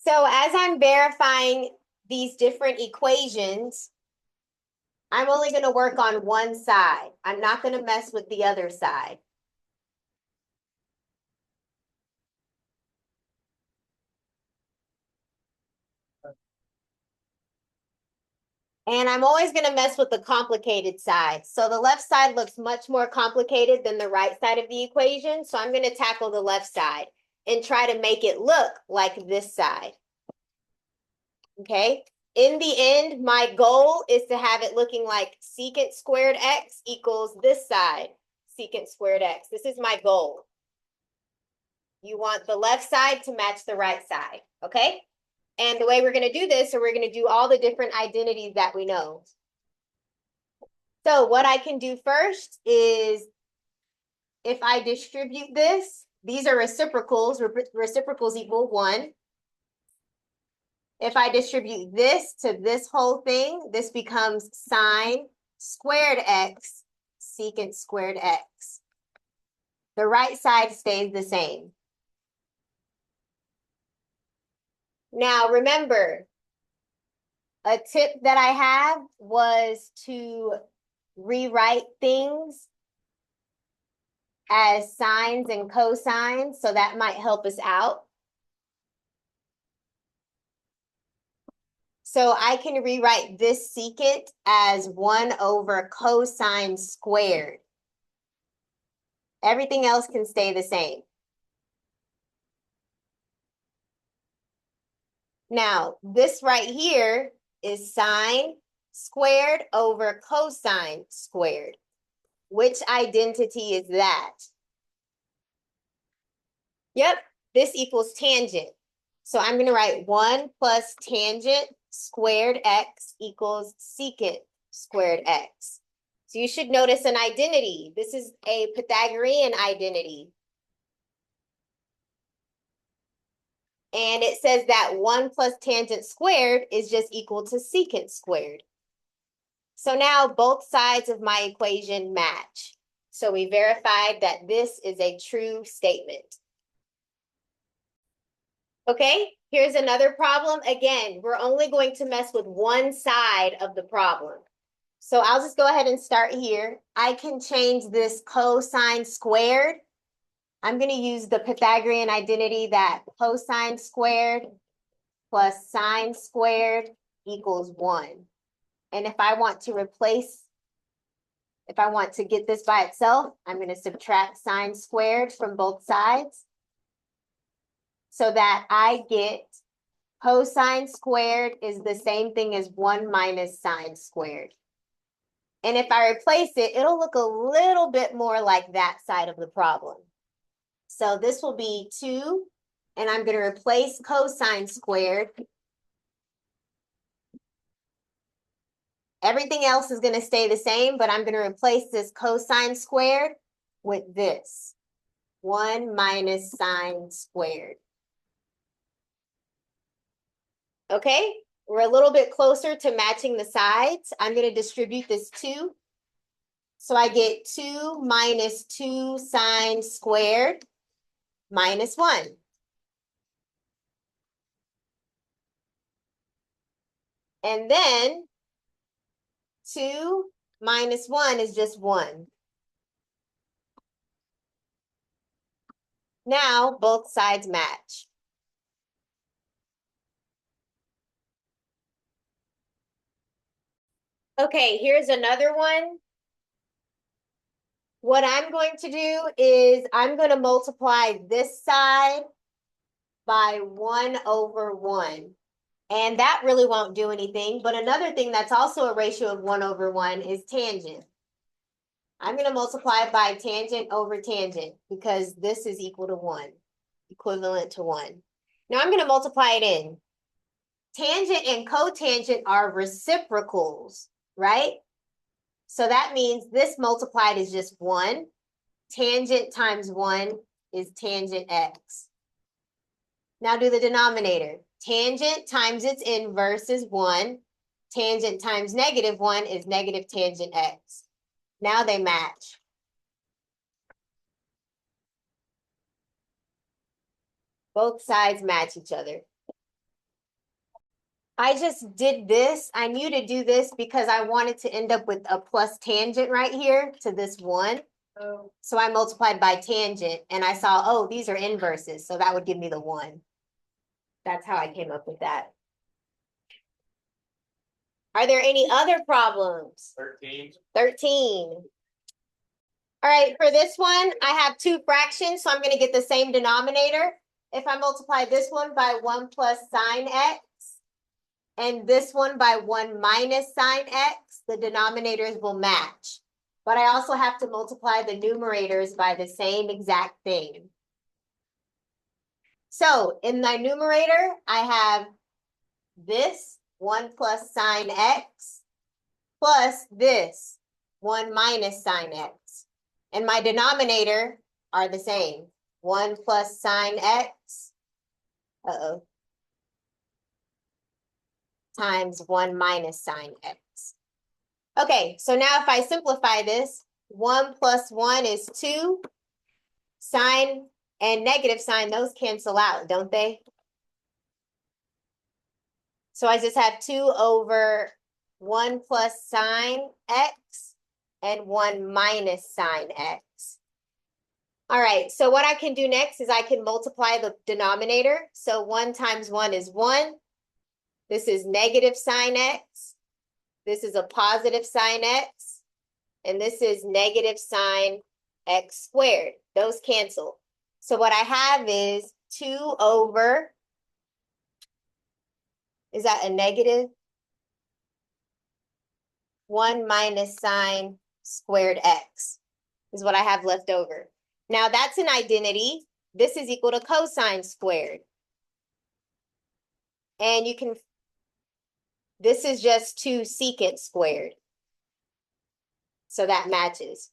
So as I'm verifying these different equations, I'm only going to work on one side. I'm not going to mess with the other side. And I'm always going to mess with the complicated side. So the left side looks much more complicated than the right side of the equation. So I'm going to tackle the left side and try to make it look like this side. Okay? In the end, my goal is to have it looking like secant squared x equals this side, secant squared x. This is my goal. You want the left side to match the right side, okay? And the way we're going to do this, so we're going to do all the different identities that we know. So what I can do first is if I distribute this, these are reciprocals. Reciprocals equal 1. If I distribute this to this whole thing, this becomes sine squared x, secant squared x. The right side stays the same. Now, remember, a tip that I have was to rewrite things as sines and cosines, so that might help us out. So I can rewrite this secant as 1 over cosine squared. Everything else can stay the same. Now, this right here is sine squared over cosine squared. Which identity is that? Yep, this equals tangent. So I'm going to write 1 plus tangent squared x equals secant squared x. So you should notice an identity. This is a Pythagorean identity. And it says that 1 plus tangent squared is just equal to secant squared. So now both sides of my equation match. So we verified that this is a true statement. Okay, here's another problem. Again, we're only going to mess with one side of the problem. So I'll just go ahead and start here. I can change this cosine squared. I'm going to use the Pythagorean identity that cosine squared plus sine squared equals 1. And if I want to get this by itself, I'm going to subtract sine squared from both sides so that I get cosine squared is the same thing as 1 minus sine squared. And if I replace it, it'll look a little bit more like that side of the problem. So this will be 2, and I'm going to replace cosine squared. Everything else is going to stay the same, but I'm going to replace this cosine squared with this, 1 minus sine squared. Okay, we're a little bit closer to matching the sides. I'm going to distribute this 2. So I get 2 minus 2 sine squared minus 1. And then 2 minus 1 is just 1. Now both sides match. Okay, here's another one. What I'm going to do is I'm going to multiply this side by 1 over 1. And that really won't do anything. But another thing that's also a ratio of 1 over 1 is tangent. I'm going to multiply by tangent over tangent because this is equal to 1, equivalent to 1. Now I'm going to multiply it in. Tangent and cotangent are reciprocals, right? So that means this multiplied is just 1. Tangent times 1 is tangent x. Now do the denominator. Tangent times its inverse is 1. Tangent times negative 1 is negative tangent x. Now they match. Both sides match each other. I just did this. I knew to do this because I wanted to end up with a plus tangent right here to this 1. Oh. So I multiplied by tangent and I saw, oh, these are inverses. So that would give me the 1. That's how I came up with that. Are there any other problems? 13. 13. All right, for this one, I have 2 fractions, so I'm going to get the same denominator. If I multiply this one by 1 plus sine x, and this one by 1 minus sine x, the denominators will match. But I also have to multiply the numerators by the same exact thing. So in my numerator, I have this 1 plus sine x plus this 1 minus sine x. And my denominator are the same. 1 plus sine x, times 1 minus sine x. Okay, so now if I simplify this, 1 plus 1 is 2. Sine and negative sign, those cancel out, don't they? So I just have 2 over 1 plus sine x and 1 minus sine x. All right, so what I can do next is I can multiply the denominator. So 1 times 1 is 1. This is negative sine x. This is a positive sine x. And this is negative sine x squared. Those cancel. So what I have is 2 over, is that a negative? 1 minus sine squared x is what I have left over. Now that's an identity. This is equal to cosine squared. And you can, this is just 2 secant squared. So that matches.